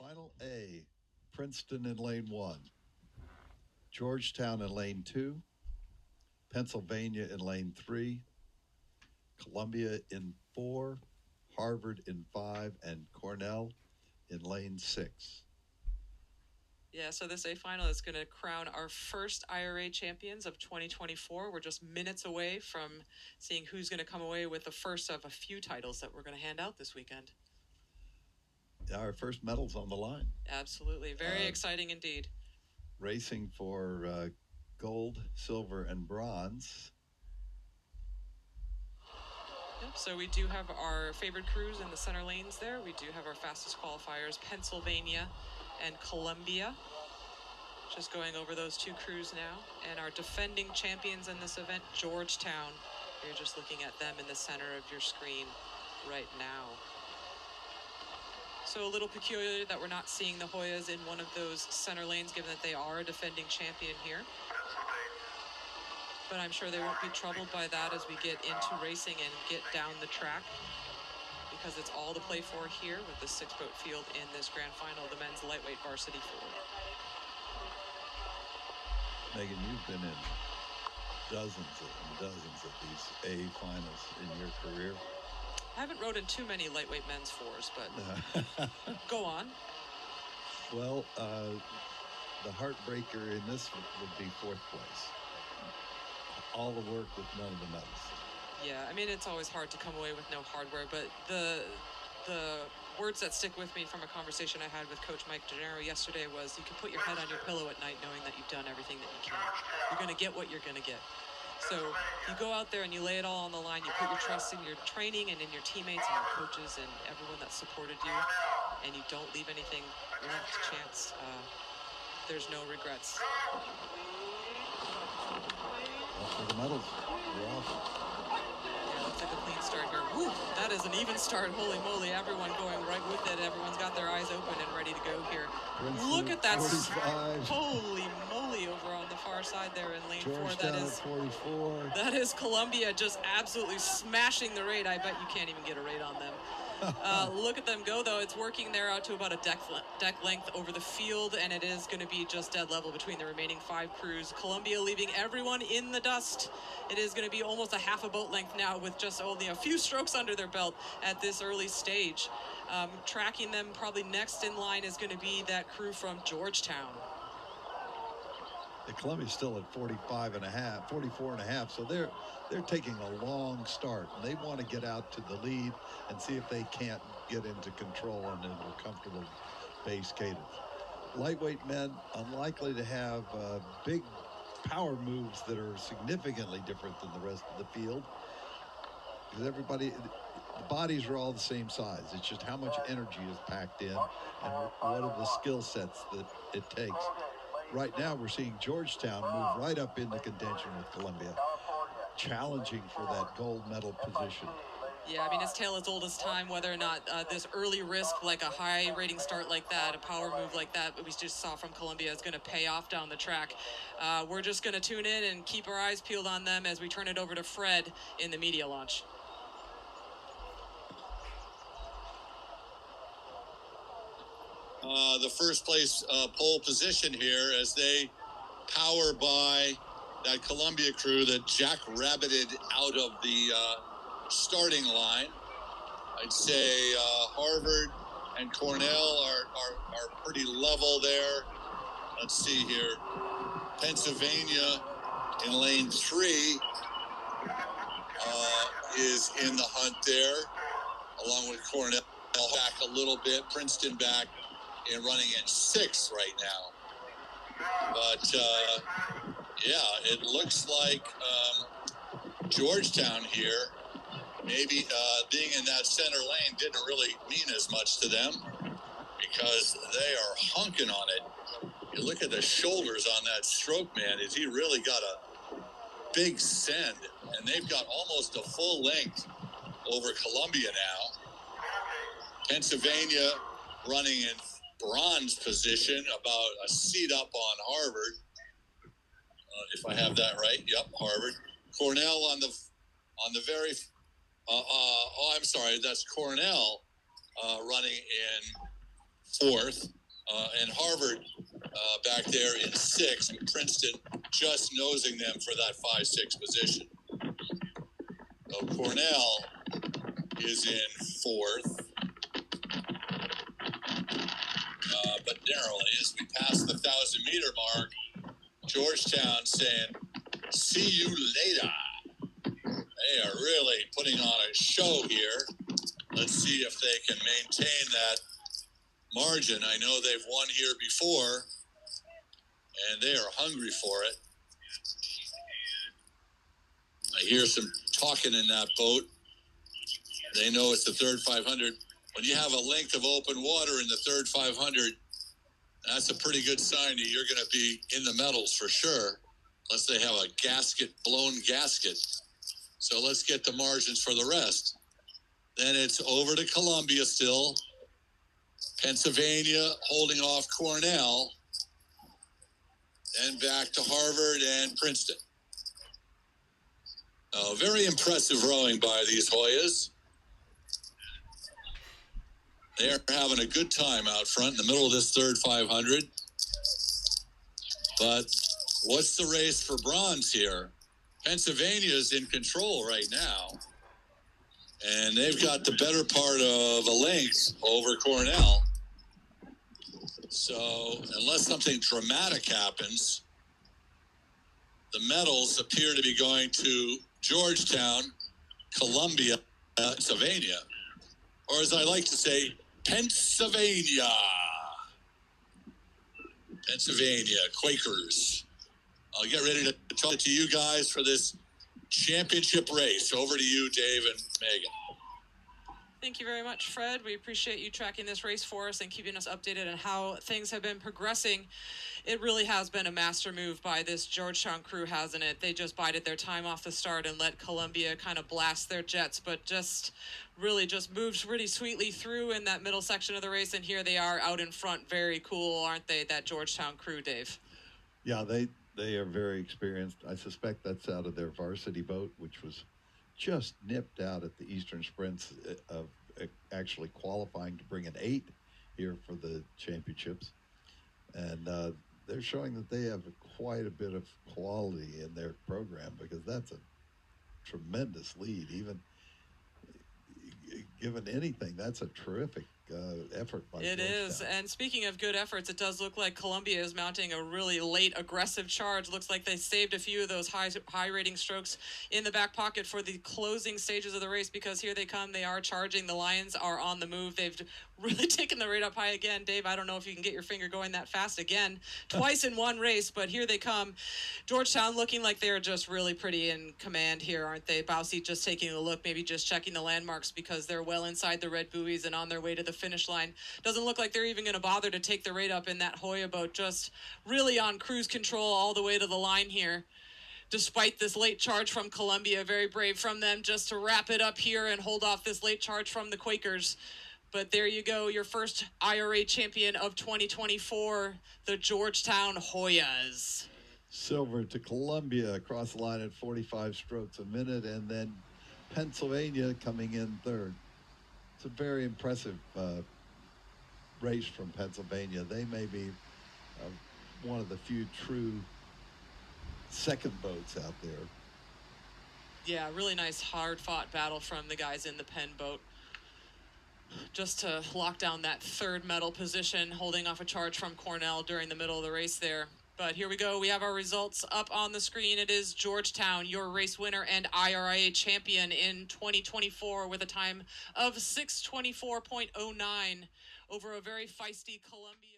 Final A, Princeton in lane 1, Georgetown in lane 2, Pennsylvania in lane 3, Columbia in 4, Harvard in 5, and Cornell in lane 6. Yeah, so this A final is going to crown our first IRA champions of 2024. We're just minutes away from seeing who's going to come away with the first of a few titles that we're going to hand out this weekend. Our first medals on the line. Absolutely. Very exciting indeed. Racing for gold, silver, and bronze. Yep, so we do have our favorite crews in the center lanes there. We do have our fastest qualifiers, Pennsylvania and Columbia. Just going over those two crews now. And our defending champions in this event, Georgetown. You're just looking at them in the center of your screen right now. So a little peculiar that we're not seeing the Hoyas in one of those center lanes, given that they are a defending champion here. But I'm sure they won't be troubled by that as we get into racing and get down the track, because it's all to play for here with the 6-boat field in this grand final of the men's lightweight varsity 4. Megan, you've been in dozens and dozens of these A finals in your career. I haven't rode in too many lightweight men's 4s, but go on. Well, the heartbreaker in this would be 4th place. All the work with none of the medals. Yeah, I mean, it's always hard to come away with no hardware, but the words that stick with me from a conversation I had with Coach Mike Gennaro yesterday was, you can put your head on your pillow at night knowing that you've done everything that you can. You're going to get what you're going to get. So you go out there and you lay it all on the line. You put your trust in your training and in your teammates and your coaches and everyone that supported you, and you don't leave anything left to chance. There's no regrets. Well, for the medals, we're off. Yeah, looks like a clean start here. Woo, that is an even start. Holy moly, everyone going right with it. Everyone's got their eyes open and ready to go here. Princeton, Look at that. 45. Holy moly, over on the far side there in lane 4. Georgetown That is 44. That is Columbia just absolutely smashing the rate. I bet you can't even get a rate on them. Look at them go, though. It's working there out to about a deck length over the field, and it is going to be just dead level between the remaining 5 crews. Columbia leaving everyone in the dust. It is going to be almost a half a boat length now with just only a few strokes under their belt at this early stage. Tracking them probably next in line is going to be that crew from Georgetown. The Columbia's still at 44 and a half, so they're taking a long start, and they want to get out to the lead and see if they can't get into control and into a comfortable base cadence. Lightweight men unlikely to have big power moves that are significantly different than the rest of the field, because the bodies are all the same size. It's just how much energy is packed in and what are the skill sets that it takes. Right now, we're seeing Georgetown move right up into contention with Columbia, challenging for that gold medal position. Yeah, I mean, it's tale as old as time, whether or not this early risk, like a high rating start like that, a power move like that we just saw from Columbia, is going to pay off down the track. We're just going to tune in and keep our eyes peeled on them as we turn it over to Fred in the media launch. The first place pole position here as they power by that Columbia crew that jackrabbited out of the starting line. I'd say Harvard and Cornell are pretty level there. Let's see here. Pennsylvania in lane 3 is in the hunt there, along with Cornell back a little bit. Princeton back and running in 6th right now. But yeah, it looks like Georgetown here, maybe being in that center lane didn't really mean as much to them, because they are hunking on it. You look at the shoulders on that stroke man, he really got a big send, and they've got almost a full length over Columbia now. Pennsylvania running in bronze position, about a seat up on Harvard. If I have that right, yep, Harvard. Cornell on the very, I'm sorry, that's Cornell running in 4th. and Harvard back there in 6, and Princeton just nosing them for that 5-6 position. So Cornell is in 4th, but narrowly as we pass the 1,000-meter mark. Georgetown saying, "See you later." They are really putting on a show here. Let's see if they can maintain that margin. I know they've won here before, and they are hungry for it. I hear some talking in that boat. They know it's the third 500. When you have a length of open water in the third 500, that's a pretty good sign that you're going to be in the medals for sure, unless they have a blown gasket. So let's get the margins for the rest. Then it's over to Columbia still. Pennsylvania holding off Cornell. Then back to Harvard and Princeton. Very impressive rowing by these Hoyas. They're having a good time out front in the middle of this third 500. But what's the race for bronze here? Pennsylvania is in control right now. And they've got the better part of a length over Cornell. So unless something dramatic happens, the medals appear to be going to Georgetown, Columbia, Pennsylvania. Or as I like to say, Pennsylvania. Pennsylvania, Quakers. I'll get ready to talk to you guys for this championship race. Over to you, Dave and Megan. Thank you very much, Fred. We appreciate you tracking this race for us and keeping us updated on how things have been progressing. It really has been a master move by this Georgetown crew, hasn't it? They just bided their time off the start and let Columbia kind of blast their jets, but just really just moved pretty sweetly through in that middle section of the race, and here they are out in front. Very cool, aren't they, that Georgetown crew, Dave? Yeah, they are very experienced. I suspect that's out of their varsity boat, which was just nipped out at the Eastern Sprints of actually qualifying to bring an 8 here for the championships. And they're showing that they have quite a bit of quality in their program, because that's a tremendous lead. Even given anything, that's a terrific effort by It Georgetown. is. And speaking of good efforts, it does look like Columbia is mounting a really late aggressive charge. Looks like they saved a few of those high rating strokes in the back pocket for the closing stages of the race, because here they come. They are charging. The Lions are on the move. They've really taken the rate up high again. Dave, I don't know if you can get your finger going that fast again, twice in one race, but here they come. Georgetown looking like they're just really pretty in command here, aren't they? Bousy just taking a look, maybe just checking the landmarks, because they're well inside the red buoys and on their way to the finish line. Doesn't look like they're even going to bother to take the rate up in that Hoya boat. Just really on cruise control all the way to the line here. Despite this late charge from Columbia, very brave from them just to wrap it up here and hold off this late charge from the Quakers. But there you go, your first IRA champion of 2024, the Georgetown Hoyas. Silver to Columbia across the line at 45 strokes a minute, and then Pennsylvania coming in third. It's a very impressive race from Pennsylvania. They may be one of the few true second boats out there. Yeah, really nice hard-fought battle from the guys in the Penn boat, just to lock down that third medal position, holding off a charge from Cornell during the middle of the race there. But here we go. We have our results up on the screen. It is Georgetown, your race winner and IRA champion in 2024, with a time of 6:24.09 over a very feisty Columbia.